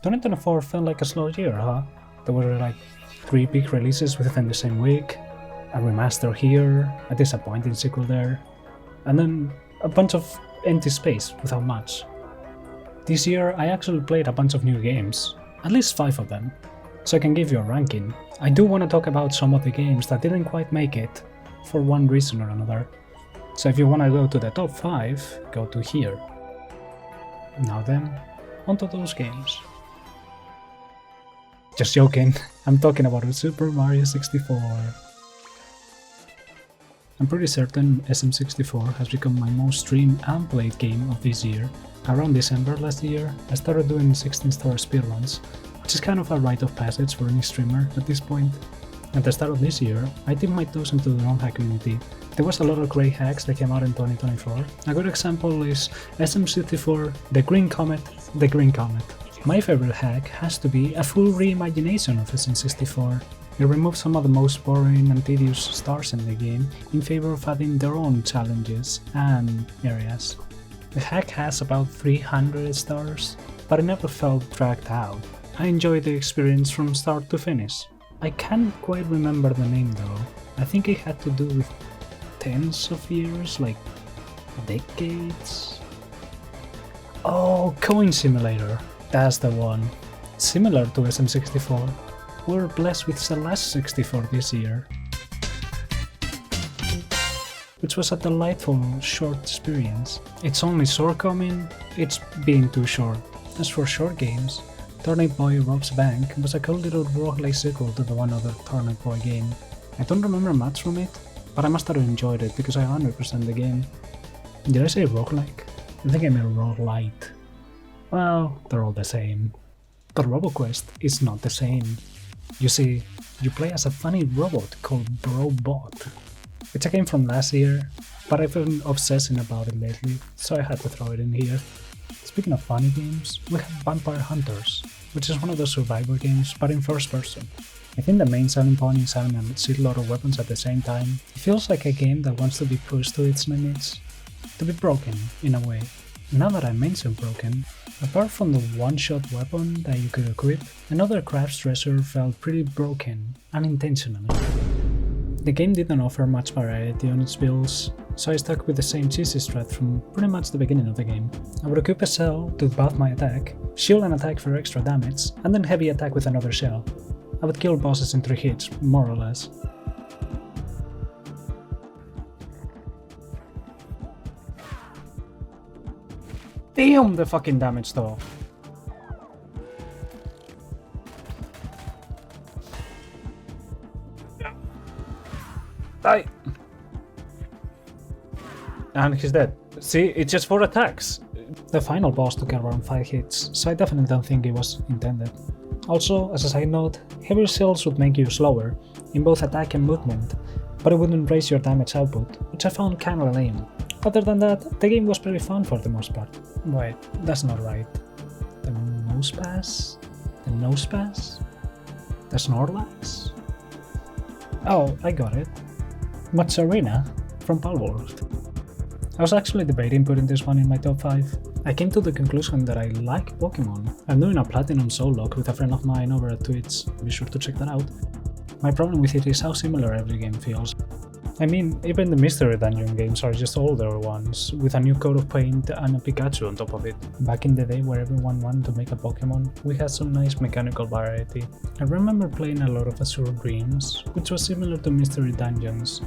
2024 felt like a slow year, huh? There were like 3 big releases within the same week, a remaster here, a disappointing sequel there, and then a bunch of empty space without much. This year I actually played a bunch of new games, at least 5 of them, so I can give you a ranking. I do want to talk about some of the games that didn't quite make it, for one reason or another. So if you want to go to the top 5, go to here. Now then, onto those games. Just joking, I'm talking about Super Mario 64. I'm pretty certain SM64 has become my most streamed and played game of this year. Around December last year, I started doing 16-star speedruns, which is kind of a rite of passage for any streamer at this point. At the start of this year, I dipped my toes into the non-hack community. There was a lot of great hacks that came out in 2024. A good example is SM64, the Green Comet. My favorite hack has to be a full reimagination of SM64. It removes some of the most boring and tedious stars in the game in favor of adding their own challenges and areas. The hack has about 300 stars, but it never felt dragged out. I enjoyed the experience from start to finish. I can't quite remember the name though. I think it had to do with tens of years, like decades? Oh, Coin Simulator. That's the one. Similar to SM64, we were blessed with Celeste 64 this year, which was a delightful short experience. Its only shortcoming, it's being too short. As for short games, Turnip Boy Robs Bank was a cool little roguelike sequel to the one other Turnip Boy game. I don't remember much from it, but I must have enjoyed it because I 100% the game. Did I say roguelike? I think I meant roguelite. Well, they're all the same. But RoboQuest is not the same. You see, you play as a funny robot called BroBot. It's a game from last year, but I've been obsessing about it lately, so I had to throw it in here. Speaking of funny games, we have Vampire Hunters, which is one of those survivor games, but in first person. I think the main selling point is having a shitload of weapons at the same time. It feels like a game that wants to be pushed to its limits, to be broken in a way. Now that I mentioned broken, apart from the one-shot weapon that you could equip, another craft treasure felt pretty broken, unintentionally. The game didn't offer much variety on its builds, so I stuck with the same cheesy strat from pretty much the beginning of the game. I would equip a shell to buff my attack, shield an attack for extra damage, and then heavy attack with another shell. I would kill bosses in 3 hits, more or less. Damn the fucking damage though! Die! And he's dead. See, it's just 4 attacks. The final boss took around 5 hits, so I definitely don't think it was intended. Also, as a side note, heavier shells would make you slower, in both attack and movement, but it wouldn't raise your damage output, which I found kinda lame. Other than that, the game was pretty fun for the most part. Wait, that's not right. The Nosepass? The Nosepass? The Snorlax? Oh, I got it. Matsarina from Palworld. I was actually debating putting this one in my top 5. I came to the conclusion that I like Pokemon. I'm doing a Platinum Soul Lock with a friend of mine over at Twitch, be sure to check that out. My problem with it is how similar every game feels. I mean, even the Mystery Dungeon games are just older ones, with a new coat of paint and a Pikachu on top of it. Back in the day where everyone wanted to make a Pokemon, we had some nice mechanical variety. I remember playing a lot of Azure Dreams, which was similar to Mystery Dungeons.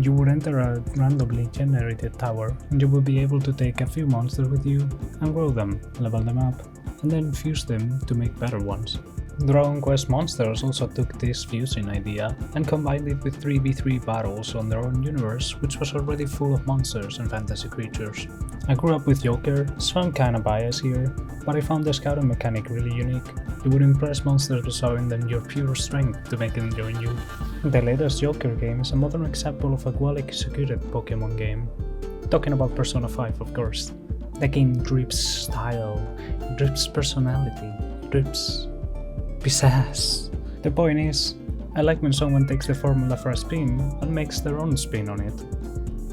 You would enter a randomly generated tower, and you would be able to take a few monsters with you and grow them, level them up, and then fuse them to make better ones. Dragon Quest Monsters also took this fusing idea and combined it with 3v3 battles on their own universe, which was already full of monsters and fantasy creatures. I grew up with Joker, so I'm kinda biased here, but I found the scouting mechanic really unique. You would impress monsters by showing them your pure strength to make them join you. The latest Joker game is a modern example of a well-executed Pokemon game. Talking about Persona 5, of course. The game drips style, drips personality, drips pizzazz. The point is, I like when someone takes the formula for a spin and makes their own spin on it.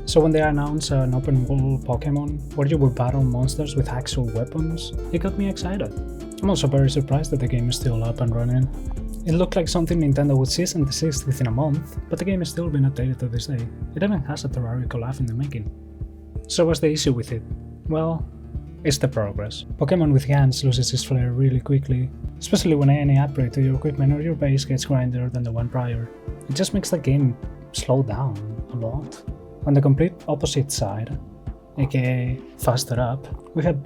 So when they announced an open world Pokemon where you would battle monsters with actual weapons, it got me excited. I'm also very surprised that the game is still up and running. It looked like something Nintendo would cease and desist within a month, but the game is still being updated to this day. It even has a Terraria collab in the making. So what's the issue with it? Well, it's the progress. Pokemon with hands loses its flair really quickly, especially when any upgrade to your equipment or your base gets grindier than the one prior. It just makes the game slow down a lot. On the complete opposite side, aka faster up, we have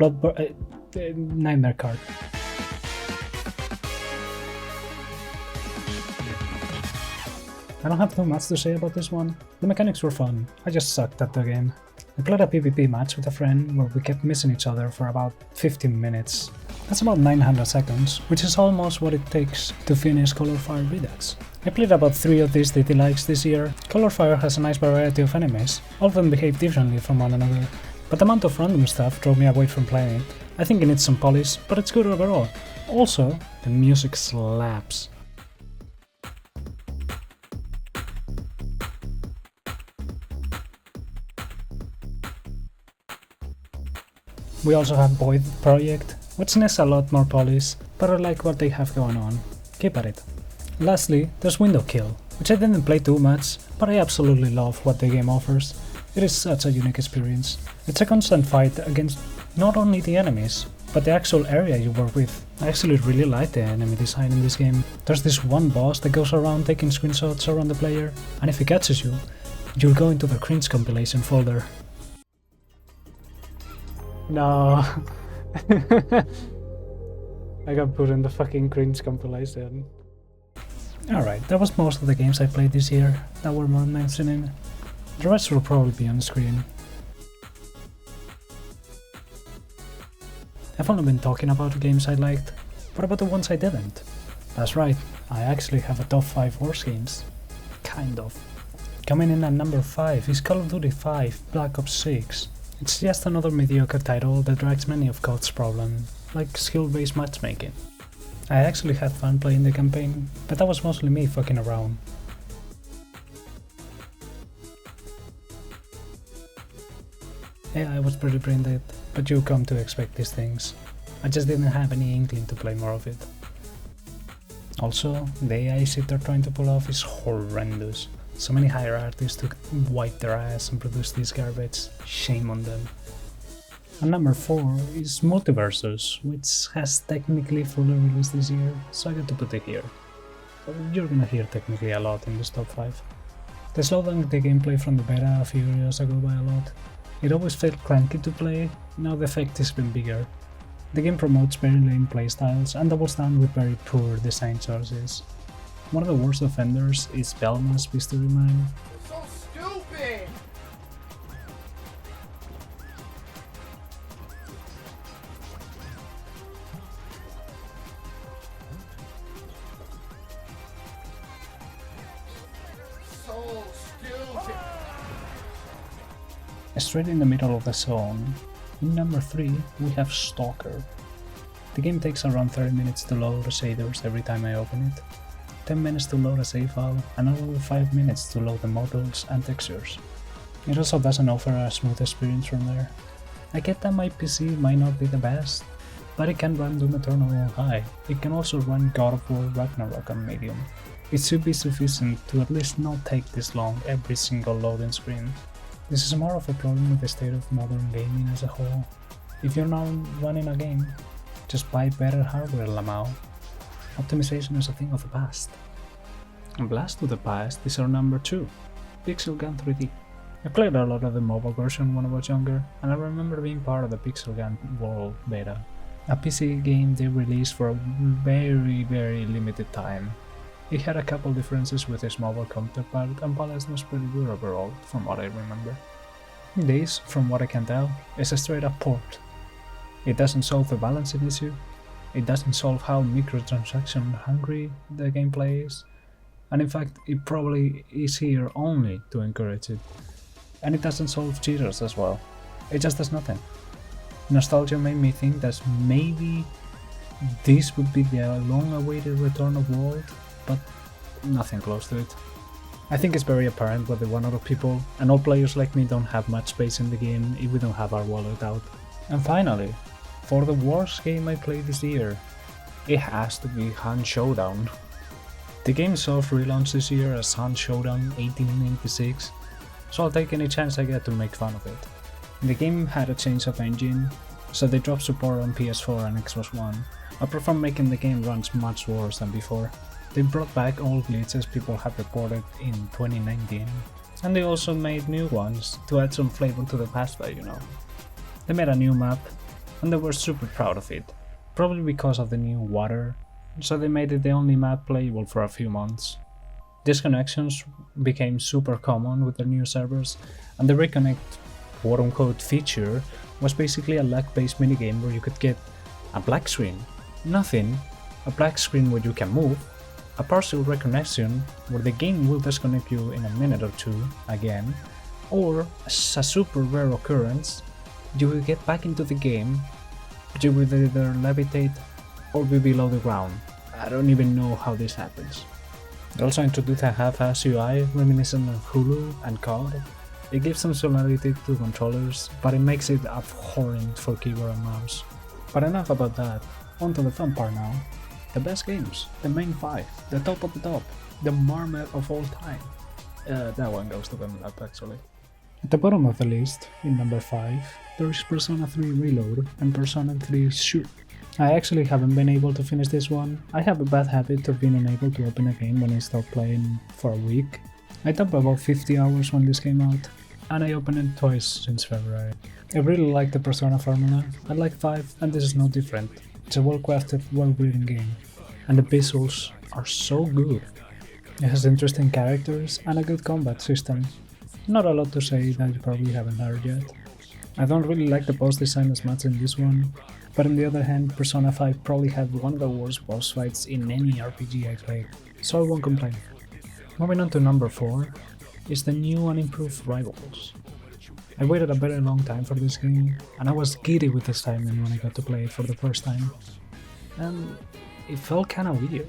Nightmare Card. I don't have too much to say about this one. The mechanics were fun, I just sucked at the game. I played a PvP match with a friend where we kept missing each other for about 15 minutes. That's about 900 seconds, which is almost what it takes to finish Color Fire Redux. I played about 3 of these DT likes this year. Color Fire has a nice variety of enemies, all of them behave differently from one another, but the amount of random stuff drove me away from playing it. I think it needs some polish, but it's good overall. Also, the music slaps. We also have Void Project, which needs a lot more polish, but I like what they have going on. Keep at it. Lastly, there's Window Kill, which I didn't play too much, but I absolutely love what the game offers. It is such a unique experience. It's a constant fight against not only the enemies, but the actual area you work with. I actually really like the enemy design in this game. There's this one boss that goes around taking screenshots around the player, and if he catches you, you'll go into the cringe compilation folder. No. I got put in the fucking cringe compilation. Alright, that was most of the games I played this year that were worth mentioning. The rest will probably be on the screen. I've only been talking about the games I liked. What about the ones I didn't? That's right, I actually have a top 5 worst games. Kind of. Coming in at number 5 is Call of Duty 5 Black Ops 6. It's just another mediocre title that drags many of COD's problems, like skill-based matchmaking. I actually had fun playing the campaign, but that was mostly me fucking around. Yeah, I was pretty brain dead, but you come to expect these things. I just didn't have any inkling to play more of it. Also, the AI shit they're trying to pull off is horrendous. So many hire artists to wipe their ass and produce this garbage. Shame on them. And number 4 is Multiversus, which has technically fully released this year, so I got to put it here. You're gonna hear technically a lot in this top 5. They slowed down the gameplay from the beta a few years ago by a lot. It always felt clunky to play, now the effect has been bigger. The game promotes very lame playstyles and doubles down with very poor design choices. One of the worst offenders is Velma's Mystery Mine. So stupid! So stupid! Straight in the middle of the zone, in number 3 we have Stalker. The game takes around 30 minutes to load the shaders every time I open it. 10 minutes to load a save file, and another 5 minutes to load the models and textures. It also doesn't offer a smooth experience from there. I get that my PC might not be the best, but it can run Doom Eternal on high. It can also run God of War Ragnarok on medium. It should be sufficient to at least not take this long every single loading screen. This is more of a problem with the state of modern gaming as a whole. If you're not running a game, just buy better hardware, Lamau. Optimization is a thing of the past. And Blast to the past is our number 2, Pixel Gun 3D. I played a lot of the mobile version when I was younger, and I remember being part of the Pixel Gun World beta. A PC game they released for a very limited time. It had a couple differences with its mobile counterpart, and balance was pretty good overall, from what I remember. This, from what I can tell, is a straight up port. It doesn't solve the balancing issue. It doesn't solve how microtransaction hungry the gameplay is, and in fact it probably is here only to encourage it. And it doesn't solve cheaters as well, it just does nothing. Nostalgia made me think that maybe this would be the long-awaited return of World, but nothing close to it. I think it's very apparent what they want out of people, and all players like me don't have much space in the game if we don't have our wallet out. And finally, for the worst game I played this year, it has to be Hunt Showdown. The game soft relaunched this year as Hunt Showdown 1886, so I'll take any chance I get to make fun of it. The game had a change of engine, so they dropped support on PS4 and Xbox One, apart from making the game run much worse than before. They brought back all glitches people had reported in 2019, and they also made new ones to add some flavor to the past play, They made a new map, and they were super proud of it, probably because of the new water, so they made it the only map playable for a few months. Disconnections became super common with the new servers, and the reconnect quote-unquote feature was basically a lag-based minigame where you could get a black screen, nothing, a black screen where you can move, a partial reconnection where the game will disconnect you in a minute or two again, or as a super rare occurrence, you will get back into the game, but you will either levitate or be below the ground. I don't even know how this happens. They also introduced a half-ass UI reminiscent of Hulu and COD. It gives some similarity to controllers, but it makes it abhorrent for keyboard and mouse. But enough about that, on to the fun part now. The best games, the main 5, the top of the top, the Marmel of all time. That one goes to them up actually. At the bottom of the list, in number 5, there is Persona 3 Reload and Persona 3 Shoot. I actually haven't been able to finish this one. I have a bad habit of being unable to open a game when I start playing for a week. I dumped about 50 hours when this came out, and I opened it twice since February. I really like the Persona formula. I like 5, and this is no different. It's a well-crafted, well-written game, and the visuals are so good. It has interesting characters and a good combat system. Not a lot to say that you probably haven't heard yet. I don't really like the boss design as much in this one, but on the other hand, Persona 5 probably had one of the worst boss fights in any RPG I played, so I won't complain. Moving on to number 4 is the new and improved Rivals. I waited a very long time for this game, and I was giddy with excitement when I got to play it for the first time. And it felt kinda weird.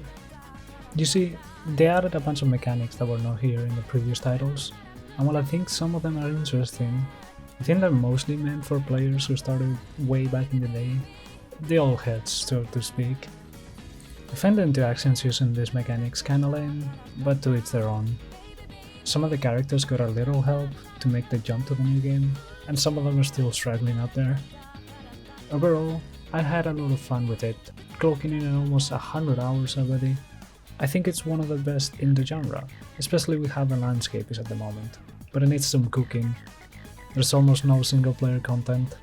You see, they added a bunch of mechanics that were not here in the previous titles, and while I think some of them are interesting, I think they're mostly meant for players who started way back in the day, the old heads, so to speak. I find the interactions using these mechanics kinda lame, but to each their own. Some of the characters got a little help to make the jump to the new game, and some of them are still struggling out there. Overall, I had a lot of fun with it, clocking in almost 100 hours already. I think it's one of the best in the genre, especially with how the landscape is at the moment, but it needs some cooking. There's almost no single player content.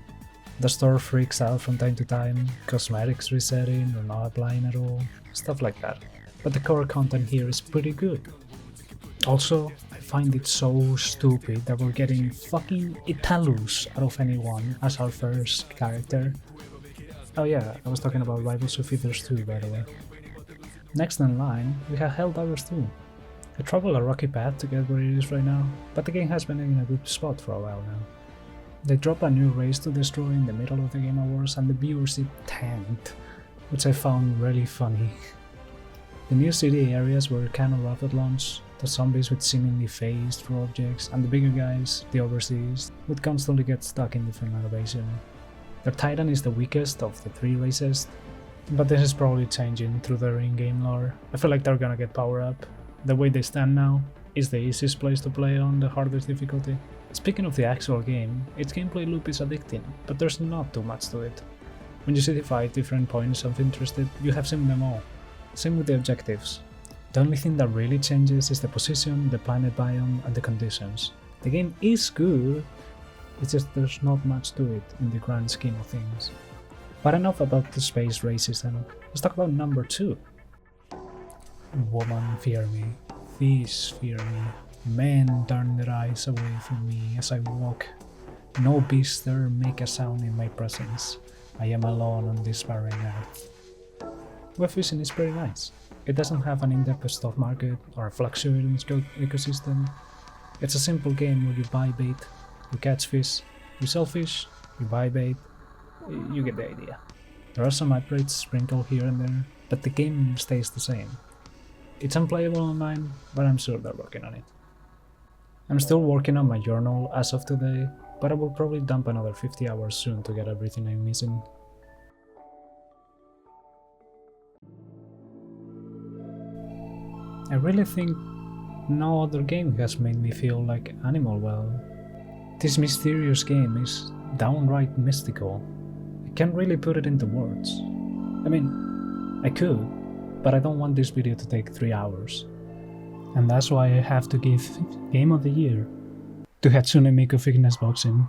The store freaks out from time to time, cosmetics resetting or not applying at all, stuff like that. But the core content here is pretty good. Also, I find it so stupid that we're getting fucking Italus out of anyone as our first character. Oh yeah, I was talking about Rivals of Feathers 2 by the way. Next in line, we have Helldivers 2. I traveled a rocky path to get where it is right now, but the game has been in a good spot for a while now. They dropped a new race to destroy in the middle of the Game Awards and the viewership tanked, which I found really funny. The new city areas were kinda rough at launch, the zombies would seemingly phase through objects, and the bigger guys, the overseas, would constantly get stuck in different elevation. Their Titan is the weakest of the 3 races, but this is probably changing through their in-game lore. I feel like they're gonna get power up. The way they stand now is the easiest place to play on the hardest difficulty. Speaking of the actual game, its gameplay loop is addicting, but there's not too much to it. When you see the 5 different points of interest, you have seen them all. Same with the objectives. The only thing that really changes is the position, the planet biome, and the conditions. The game is good, it's just there's not much to it in the grand scheme of things. But enough about the space racism, let's talk about number 2. Woman fear me, thieves fear me, men turn their eyes away from me as I walk. No beasts dare make a sound in my presence. I am alone on this barren earth. Web fishing is pretty nice. It doesn't have an in-depth stock market or a fluctuating ecosystem. It's a simple game where you buy bait, you catch fish, you sell fish, you buy bait, you get the idea. There are some upgrades sprinkled here and there, but the game stays the same. It's unplayable online, but I'm sure they're working on it. I'm still working on my journal as of today, but I will probably dump another 50 hours soon to get everything I'm missing. I really think no other game has made me feel like Animal well. This mysterious game is downright mystical. I can't really put it into words. I mean, I could, but I don't want this video to take 3 hours. And that's why I have to give Game of the Year to Hatsune Miku Fitness Boxing.